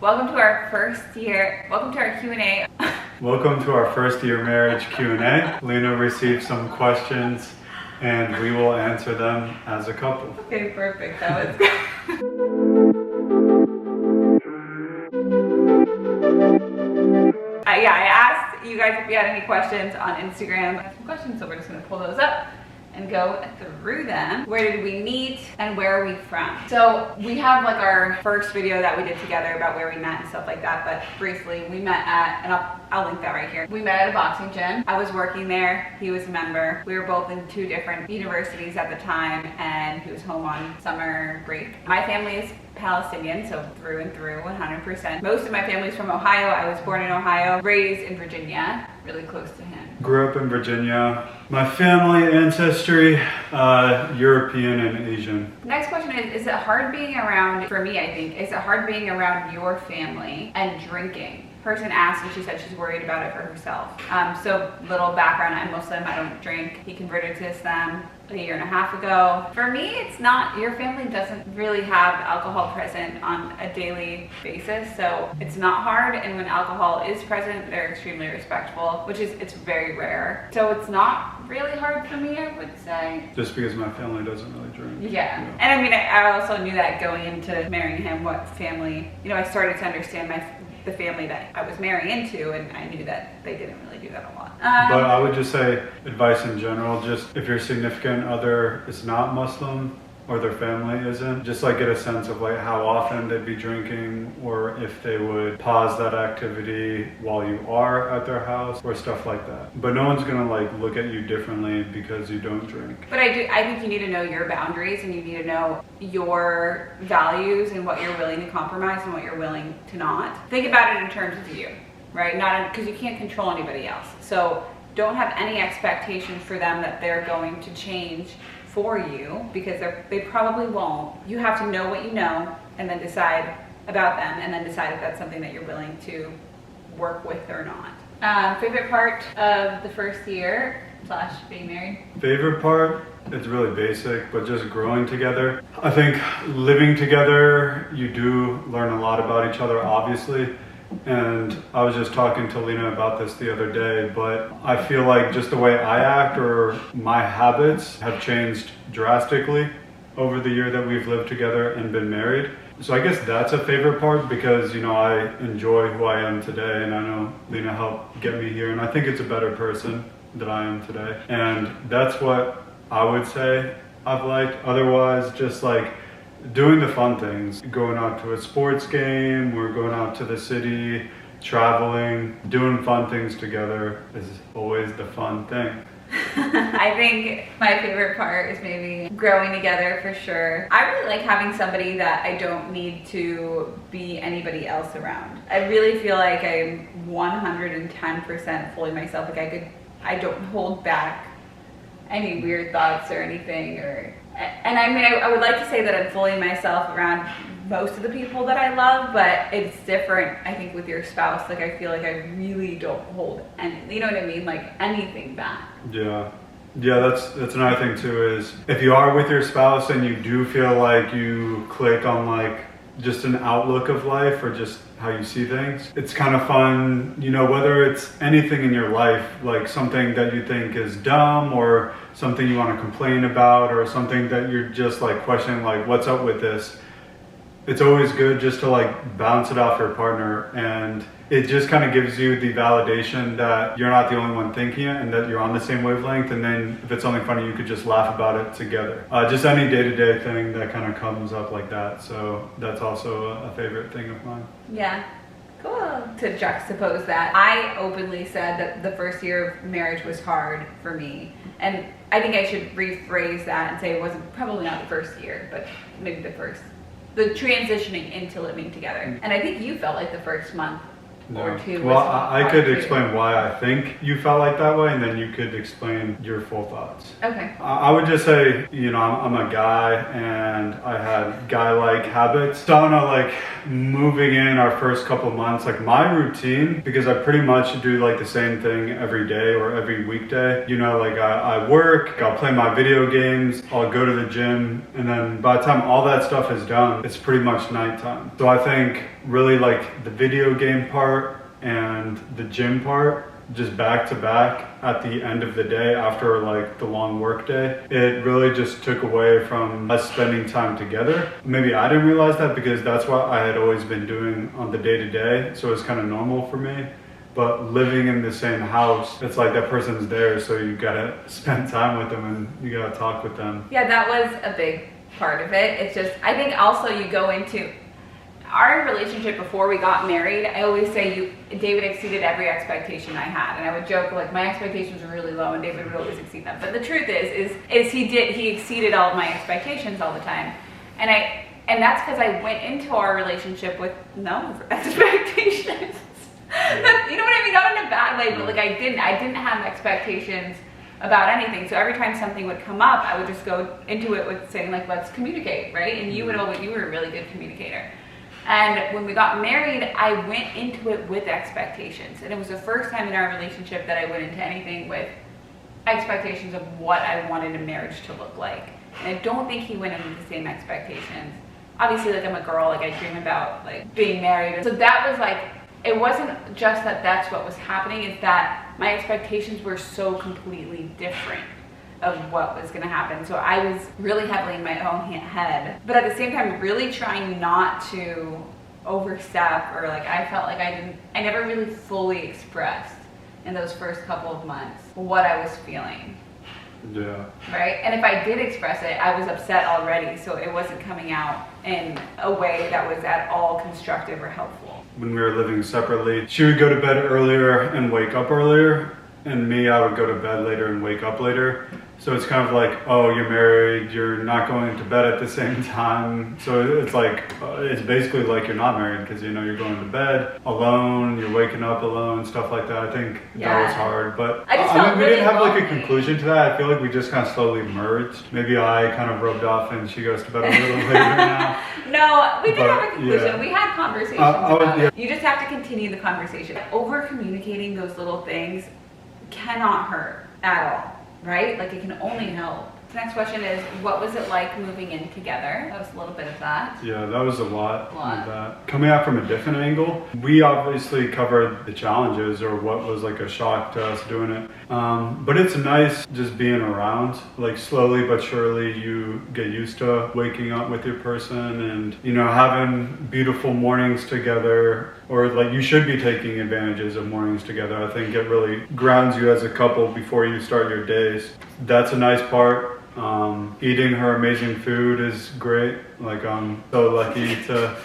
Welcome to our Q&A. Welcome to our first year marriage Q&A. Lena received some questions and we will answer them as a couple. Okay, perfect. That was good. I asked you guys if you had any questions on Instagram. I have some questions, so we're just gonna pull those up and go through them. Where did we meet and where are we from? So we have like our first video that we did together about where we met and stuff like that, but briefly we met at, and I'll link that right here. We met at a boxing gym. I was working there, he was a member. We were both in two different universities at the time and he was home on summer break. My family is Palestinian, so through and through, 100%. Most of my family's from Ohio. I was born in Ohio, raised in Virginia, really close to him. Grew up in Virginia. My family ancestry, European and Asian. Next question is it hard being around, for me I think, is it hard being around your family and drinking? Person asked and she said she's worried about it for herself. So little background, I'm Muslim, I don't drink. He converted to Islam a year and a half ago. For me, it's not, your family doesn't really have alcohol present on a daily basis, so it's not hard, and when alcohol is present, they're extremely respectful, it's very rare. So it's not really hard for me, I would say. Just because my family doesn't really drink. Yeah. And I mean, I also knew that going into marrying him, what family, I started to understand the family that I was marrying into, and I knew that they didn't really do that a lot. But I would just say, advice in general, just if your significant other is not Muslim or their family isn't, just like get a sense of like how often they'd be drinking, or if they would pause that activity while you are at their house or stuff like that. But no one's gonna like look at you differently because you don't drink. But I think you need to know your boundaries, and you need to know your values and what you're willing to compromise and what you're willing to not. Think about it in terms of you, right? Not because you can't control anybody else. So don't have any expectations for them that they're going to change for you, because they probably won't. You have to know what you know and then decide about them, and then decide if that's something that you're willing to work with or not. Favorite part of the first year / being married? Favorite part? It's really basic, but just growing together. I think living together, you do learn a lot about each other, obviously. And I was just talking to Lena about this the other day, but I feel like just the way I act or my habits have changed drastically over the year that we've lived together and been married. So I guess that's a favorite part, because I enjoy who I am today, and I know Lena helped get me here, and I think it's a better person that I am today. And that's what I would say I've liked. Otherwise, just like doing the fun things, going out to a sports game, we're going out to the city, traveling, doing fun things together is always the fun thing. I think my favorite part is maybe growing together, for sure. I really like having somebody that I don't need to be anybody else around. I really feel like I'm 110% fully myself. Like I don't hold back any weird thoughts or anything, and I mean, I would like to say that I'm fully myself around most of the people that I love, but it's different, I think, with your spouse. Like, I feel like I really don't hold any, you know what I mean? Like, anything back. Yeah, that's another thing too, is if you are with your spouse and you do feel like you click on like just an outlook of life or just how you see things, it's kind of fun, whether it's anything in your life, like something that you think is dumb or something you want to complain about or something that you're just like questioning, like what's up with this. It's always good just to like bounce it off your partner, and it just kind of gives you the validation that you're not the only one thinking it and that you're on the same wavelength. And then if it's something funny, you could just laugh about it together. Just any day-to-day thing that kind of comes up like that. So that's also a favorite thing of mine. Yeah. Cool. To juxtapose that, I openly said that the first year of marriage was hard for me. And I think I should rephrase that and say it wasn't, probably not the first year, but maybe the transitioning into living together. And I think you felt like the first month or two. Well, I could explain why I think you felt like that way, and then you could explain your full thoughts. Okay. I would just say, I'm a guy and I had guy-like habits. So I don't know, like moving in our first couple months, like my routine, because I pretty much do like the same thing every day or every weekday. Like I work, I'll play my video games, I'll go to the gym, and then by the time all that stuff is done, it's pretty much nighttime. So I think really like the video game part and the gym part just back to back at the end of the day after like the long work day. It really just took away from us spending time together. Maybe I didn't realize that because that's what I had always been doing on the day to day. So it's kind of normal for me. But living in the same house, it's like that person's there, so you gotta spend time with them and you gotta talk with them. Yeah, that was a big part of it. It's just, I think also you go into our relationship before we got married. I always say David exceeded every expectation I had, and I would joke like my expectations were really low and David would always exceed them. But the truth is he exceeded all of my expectations all the time, and that's because I went into our relationship with no expectations. You know what I mean? Not in a bad way, but like I didn't have expectations about anything. So every time something would come up, I would just go into it with saying like, let's communicate, right? And you were a really good communicator. And when we got married, I went into it with expectations. And it was the first time in our relationship that I went into anything with expectations of what I wanted a marriage to look like. And I don't think he went in with the same expectations. Obviously, like I'm a girl, like I dream about like being married. So that was like, it wasn't just that that's what was happening, it's that my expectations were so completely different of what was going to happen. So I was really heavily in my own head, but at the same time really trying not to overstep, or like I felt like I never really fully expressed in those first couple of months what I was feeling. Yeah. Right? And if I did express it, I was upset already, so it wasn't coming out in a way that was at all constructive or helpful. When we were living separately, she would go to bed earlier and wake up earlier, and me, I would go to bed later and wake up later. So it's kind of like, oh, you're married, you're not going to bed at the same time. So it's like, it's basically like you're not married, because you know you're going to bed alone, you're waking up alone, stuff like that. I think that was hard, but I mean, we didn't have like a conclusion to that. I feel like we just kind of slowly merged. Maybe I kind of rubbed off and she goes to bed a little later now. No, we did have a conclusion. Yeah. We had conversations about it. You just have to continue the conversation. Over communicating those little things cannot hurt at all. Right? Like it can only help. The next question is, what was it like moving in together? That was a little bit of that. Yeah, that was a lot of that. Coming at from a different angle, we obviously covered the challenges or what was like a shock to us doing it. But it's nice just being around. Like slowly but surely you get used to waking up with your person and, you know, having beautiful mornings together, or like you should be taking advantages of mornings together. I think it really grounds you as a couple before you start your days. That's a nice part. Eating her amazing food is great. Like I'm so lucky to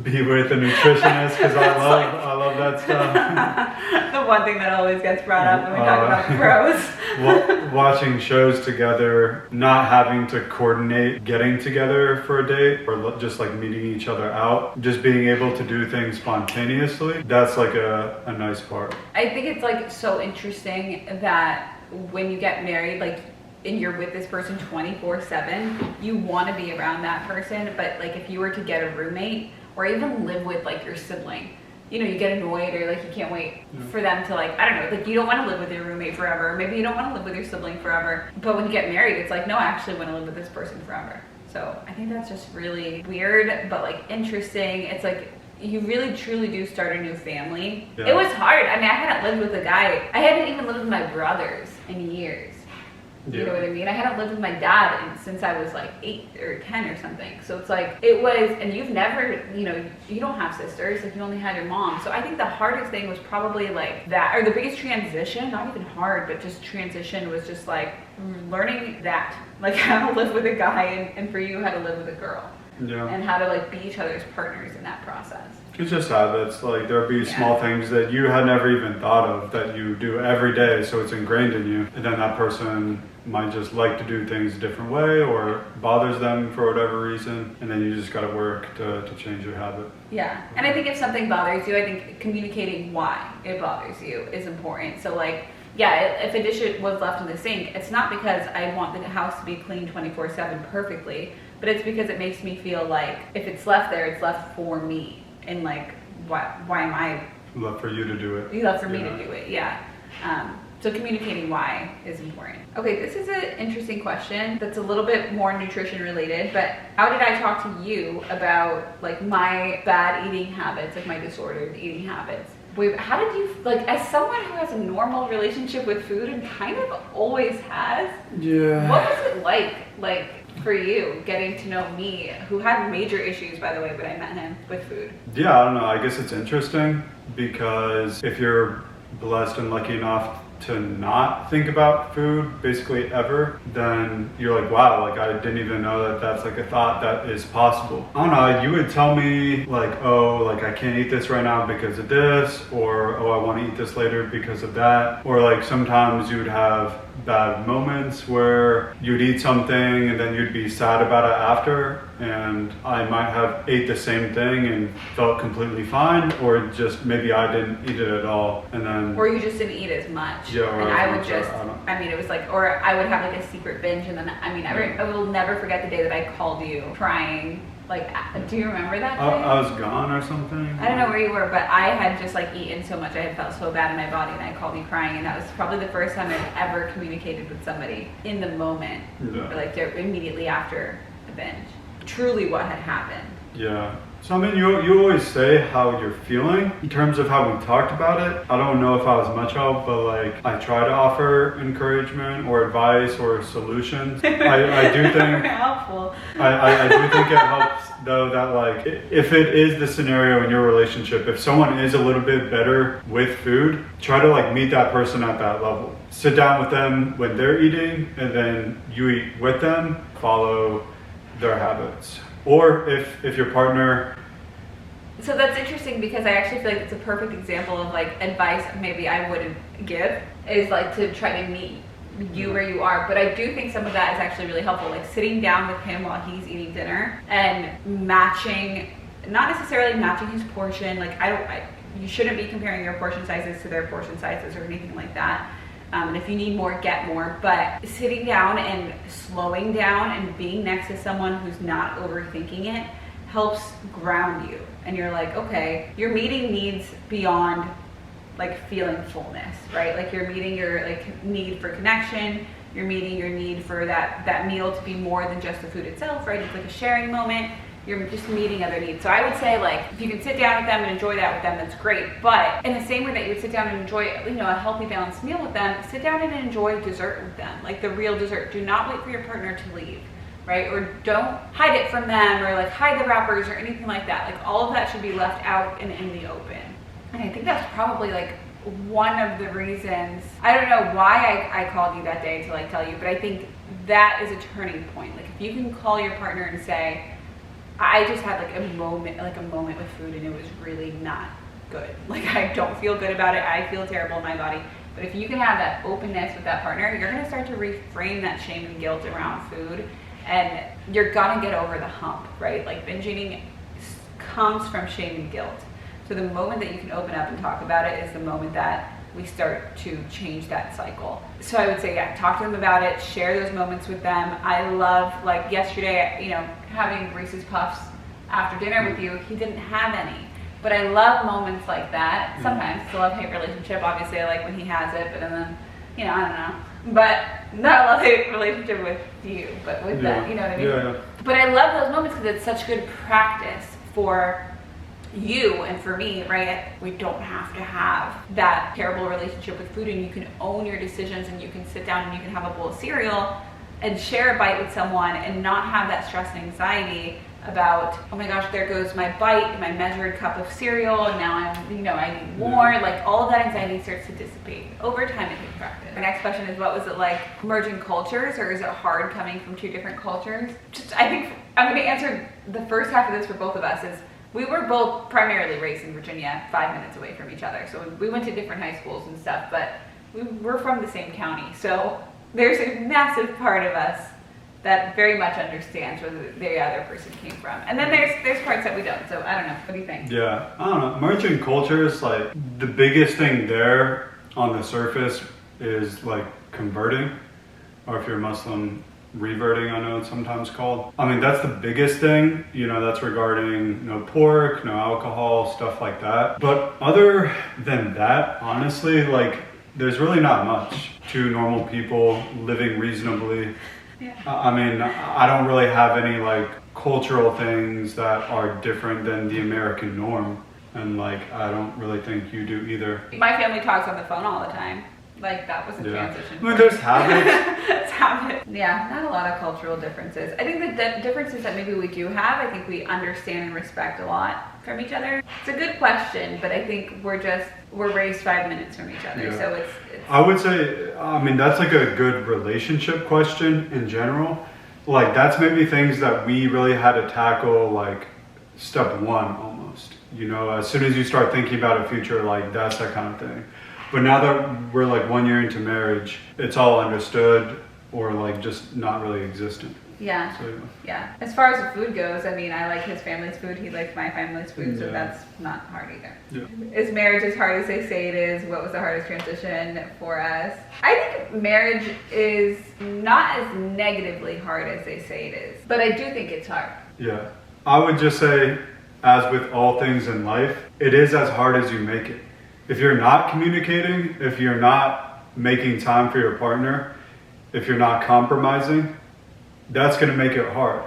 be with a nutritionist because I love that stuff. The one thing that always gets brought up when we talk about pros. Watching shows together, not having to coordinate getting together for a date or just like meeting each other out, just being able to do things spontaneously, that's like a nice part. I think it's like so interesting that when you get married, like, and you're with this person 24/7, you want to be around that person. But like if you were to get a roommate or even live with like your sibling, you know, you get annoyed or like you can't wait for them to like, I don't know, like you don't want to live with your roommate forever. Maybe you don't want to live with your sibling forever. But when you get married, it's like, no, I actually want to live with this person forever. So I think that's just really weird, but like interesting. It's like, you really truly do start a new family. Yeah. It was hard. I mean, I hadn't lived with a guy. I hadn't even lived with my brothers in years. You know what I mean? I hadn't lived with my dad since I was like 8 or 10 or something. So it's like, it was, and you've never, you know, you don't have sisters, like you only had your mom. So I think the hardest thing was probably like that, or the biggest transition, not even hard, but just transition was just like learning that, like how to live with a guy and for you, how to live with a girl. Yeah. And how to like be each other's partners in that process. It's just habits. Like there'll be small things that you had never even thought of that you do every day, so it's ingrained in you. And then that person might just like to do things a different way or bothers them for whatever reason, and then you just got to work to change your habit. Yeah, and I think if something bothers you, I think communicating why it bothers you is important. So like, yeah, if a dish was left in the sink, it's not because I want the house to be clean 24/7 perfectly, but it's because it makes me feel like if it's left there, it's left for me. And like, why am I? Left for you to do it. You left for me to do it, yeah. So communicating why is important. Okay, this is an interesting question that's a little bit more nutrition related, but how did I talk to you about like my bad eating habits, like my disordered eating habits? Wait, how did you, like, as someone who has a normal relationship with food and kind of always has, what was it like for you getting to know me, who had major issues, by the way, when I met him with food? Yeah, I don't know. I guess it's interesting because if you're blessed and lucky enough to not think about food basically ever, then you're like, wow, like I didn't even know that that's like a thought that is possible. I don't know, you would tell me like, oh, like I can't eat this right now because of this, or oh, I want to eat this later because of that, or like sometimes you would have bad moments where you'd eat something and then you'd be sad about it after, and I might have ate the same thing and felt completely fine, or just maybe I didn't eat it at all, and then or you just didn't eat as much. Yeah, and I would just, I mean, it was like, or I would have like a secret binge, and then I mean, I will never forget the day that I called you crying. Like, do you remember that day? I was gone or something. I don't know where you were, but I had just like eaten so much. I had felt so bad in my body, and I called you crying, and that was probably the first time I've ever communicated with somebody in the moment, or like immediately after the binge. Truly, what had happened. Yeah. So I mean, you always say how you're feeling in terms of how we talked about it. I don't know if I was much help, but like I try to offer encouragement or advice or solutions. I do think helpful. I do think it helps though that like if it is the scenario in your relationship, if someone is a little bit better with food, try to like meet that person at that level. Sit down with them when they're eating, and then you eat with them. Follow their habits. Or if your partner... So that's interesting because I actually feel like it's a perfect example of like advice maybe I wouldn't give, is like to try to meet you where you are. But I do think some of that is actually really helpful, like sitting down with him while he's eating dinner and matching, not necessarily matching his portion. Like you shouldn't be comparing your portion sizes to their portion sizes or anything like that. And if you need more, get more. But sitting down and slowing down and being next to someone who's not overthinking it helps ground you. And you're like, okay, you're meeting needs beyond like feeling fullness, right? Like you're meeting your like need for connection. You're meeting your need for that meal to be more than just the food itself, right? It's like a sharing moment. You're just meeting other needs. So I would say like, if you can sit down with them and enjoy that with them, that's great. But in the same way that you would sit down and enjoy, you know, a healthy balanced meal with them, sit down and enjoy dessert with them, like the real dessert. Do not wait for your partner to leave, right? Or don't hide it from them, or like hide the wrappers or anything like that. Like all of that should be left out and in the open. And I think that's probably like one of the reasons, I don't know why I called you that day to like tell you, but I think that is a turning point. Like if you can call your partner and say, I just had like a moment with food and it was really not good. Like I don't feel good about it. I feel terrible in my body. But if you can have that openness with that partner, you're gonna start to reframe that shame and guilt around food, and you're gonna get over the hump, right? Like binge eating comes from shame and guilt. So the moment that you can open up and talk about it is the moment that we start to change that cycle. So I would say, yeah, talk to them about it, share those moments with them. I love, like yesterday, you know, having Reese's Puffs after dinner with you, he didn't have any. But I love moments like that. Sometimes it's a love-hate relationship. Obviously, I like when he has it, but then, you know, I don't know. But not a love-hate relationship with you, but with that, you know what I mean? Yeah. But I love those moments because it's such good practice for you and for me, right? We don't have to have that terrible relationship with food, and you can own your decisions, and you can sit down and you can have a bowl of cereal and share a bite with someone and not have that stress and anxiety about, oh my gosh, there goes my bite and my measured cup of cereal, and now I'm, you know, I need more. Like all of that anxiety starts to dissipate over time. It takes practice. The next question is, what was it like merging cultures, or is it hard coming from two different cultures? Just, I think I'm going to answer the first half of this for both of us. Is we were both primarily raised in Virginia, 5 minutes away from each other. So we went to different high schools and stuff, but we were from the same county. So there's a massive part of us that very much understands where the other person came from. And then there's parts that we don't. So I don't know. What do you think? Yeah, I don't know. Merging cultures, like the biggest thing there on the surface is like converting, or if you're Muslim, reverting, I know it's sometimes called. I mean, that's the biggest thing, you know, that's regarding no pork, no alcohol, stuff like that. But other than that, honestly, like there's really not much. Two normal people living reasonably. Yeah. I mean, I don't really have any like cultural things that are different than the American norm. And like, I don't really think you do either. My family talks on the phone all the time. Like that was a transition. I mean, there's habits. It's habits. Yeah, not a lot of cultural differences. I think the differences that maybe we do have, I think we understand and respect a lot from each other. It's a good question, but I think we're raised 5 minutes from each other. Yeah. So it's I would say, I mean, that's like a good relationship question in general. Like that's maybe things that we really had to tackle like step one almost. You know, as soon as you start thinking about a future, like that's that kind of thing. But now that we're like 1 year into marriage, it's all understood or like just not really existent. yeah. So, Yeah. As far as the food goes, I mean, I like his family's food. He likes my family's food, so Yeah. that's not hard either. yeah. Is marriage as hard as they say it is? What was the hardest transition for us? I think marriage is not as negatively hard as they say it is, but I do think it's hard. Yeah. I would just say, as with all things in life, it is as hard as you make it. If you're not communicating, if you're not making time for your partner, if you're not compromising, that's going to make it hard.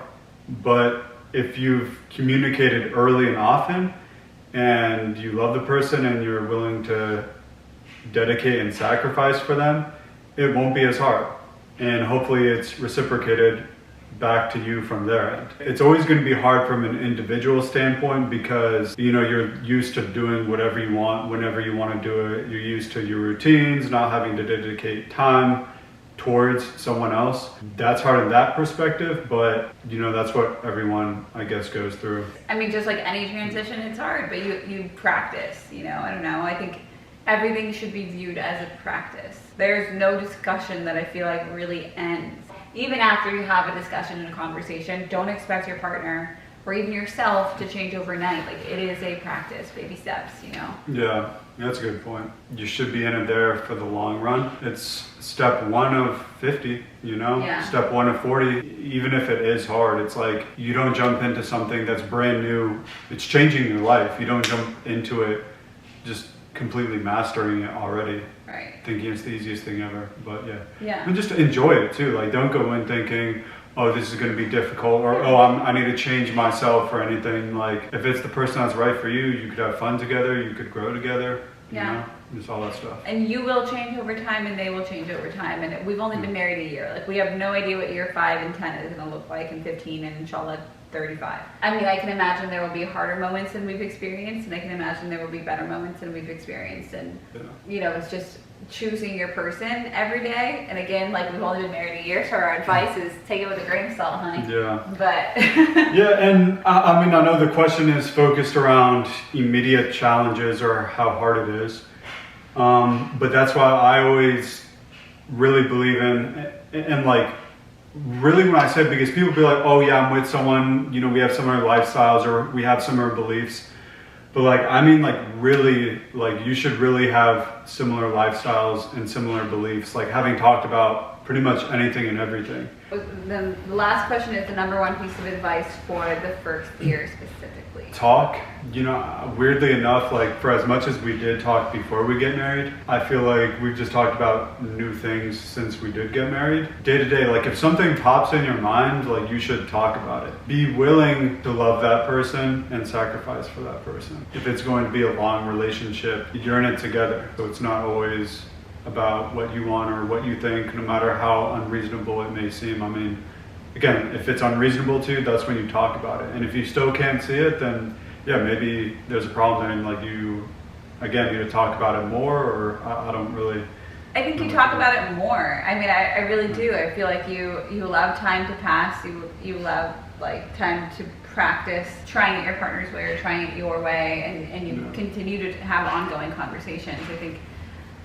But if you've communicated early and often, and you love the person and you're willing to dedicate and sacrifice for them, it won't be as hard. And hopefully it's reciprocated back to you from their end. It's always going to be hard from an individual standpoint because, you know, you're used to doing whatever you want, whenever you want to do it. You're used to your routines, not having to dedicate time towards someone else. That's hard in that perspective, but you know, that's what everyone, I guess, goes through. I mean, just like any transition, it's hard, but you practice, you know, I don't know. I think everything should be viewed as a practice. There's no discussion that I feel like really ends. Even after you have a discussion and a conversation, don't expect your partner or even yourself to change overnight. Like it is a practice, baby steps, you know? Yeah, that's a good point. You should be in it there for the long run. It's step 1 of 50, you know? Yeah. Step 1 of 40, even if it is hard, it's like you don't jump into something that's brand new. It's changing your life. You don't jump into it just completely mastering it already. Right. Thinking it's the easiest thing ever, but yeah. Yeah. And just enjoy it too. Like don't go in thinking, oh, this is going to be difficult, or oh, I need to change myself or anything. Like if it's the person that's right for you, you could have fun together, you could grow together. Yeah. You know, just all that stuff. And you will change over time and they will change over time. And we've only been married a year. Like we have no idea what year 5 and 10 is going to look like, and 15 and inshallah 35. I mean, I can imagine there will be harder moments than we've experienced, and I can imagine there will be better moments than we've experienced. And Yeah. you know, it's just choosing your person every day. And again, like we've only been married a year, so our advice is take it with a grain of salt, honey. Yeah. But Yeah, and I mean, I know the question is focused around immediate challenges or how hard it is. But that's why I always really believe in, and like, really when I say, because people be like, oh yeah, I'm with someone, you know, we have similar lifestyles or we have similar beliefs. But like, I mean, like really, like you should really have similar lifestyles and similar beliefs, like having talked about pretty much anything and everything. then the last question is the number one piece of advice for the first year specifically. Talk, you know, weirdly enough, like for as much as we did talk before we get married, I feel like we've just talked about new things since we did get married. Day to day, like if something pops in your mind, like you should talk about it. Be willing to love that person and sacrifice for that person. If it's going to be a long relationship, you're in it together. So it's not always about what you want or what you think, no matter how unreasonable it may seem. I mean, again, if it's unreasonable to you, that's when you talk about it. And if you still can't see it, then yeah, maybe there's a problem and like you, again, need to talk about it more, or I don't really. I think you talk about it more. I mean, I really do. I feel like you allow time to pass. You allow like time to practice trying it your partner's way or trying it your way, and you continue to have ongoing conversations. I think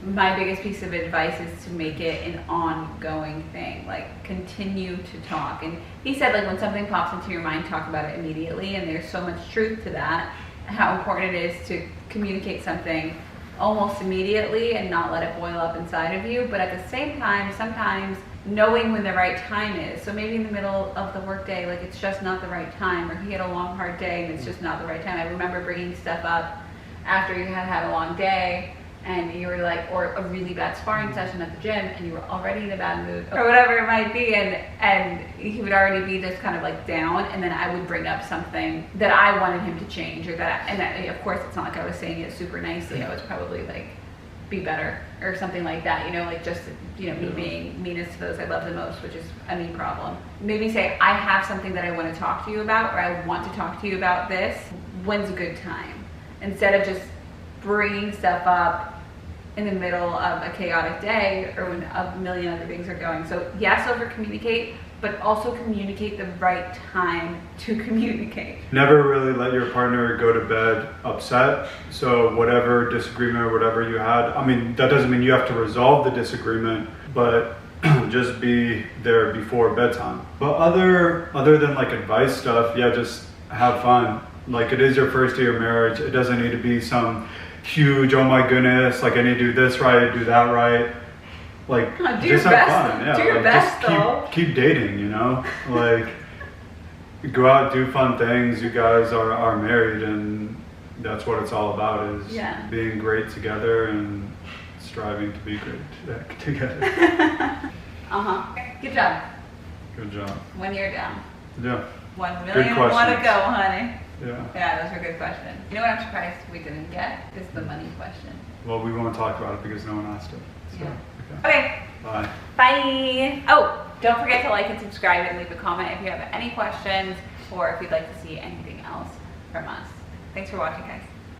my biggest piece of advice is to make it an ongoing thing. Like continue to talk. And he said like when something pops into your mind, talk about it immediately. And there's so much truth to that. How important it is to communicate something almost immediately and not let it boil up inside of you. But at the same time, sometimes knowing when the right time is. So maybe in the middle of the workday, like it's just not the right time, or he had a long hard day and it's just not the right time. I remember bringing stuff up after you had a long day, and you were like, or a really bad sparring session at the gym and you were already in a bad mood or whatever it might be, and he would already be just kind of like down, and then I would bring up something that I wanted him to change, or of course it's not like I was saying it super nicely. I was probably like, be better or something like that, you know, like just, you know, me being meanest to those I love the most, which is a me problem. Maybe say, I have something that I want to talk to you about, or I want to talk to you about this. When's a good time? Instead of just bringing stuff up in the middle of a chaotic day or when a million other things are going. So yes, over communicate, but also communicate the right time to communicate. Never really let your partner go to bed upset. So whatever disagreement or whatever you had, I mean, that doesn't mean you have to resolve the disagreement, but just be there before bedtime. But other than like advice stuff, yeah, just have fun. Like, it is your first day of marriage. It doesn't need to be some huge, oh my goodness, like I need to do this right, do that right. Like, do your just have best. fun. Yeah, do your like, best, just though. keep dating, you know? Like, go out, do fun things. You guys are married, and that's what it's all about, is being great together and striving to be great together. Good job. Good job. When you're down. Yeah. 1 million and one to go, honey. Yeah. Yeah, those are good questions. You know what I'm surprised we didn't get? Is the money question. Well, we won't talk about it because no one asked it. So, Yeah. Okay. Bye. Bye. Oh, don't forget to like and subscribe and leave a comment if you have any questions or if you'd like to see anything else from us. Thanks for watching, guys.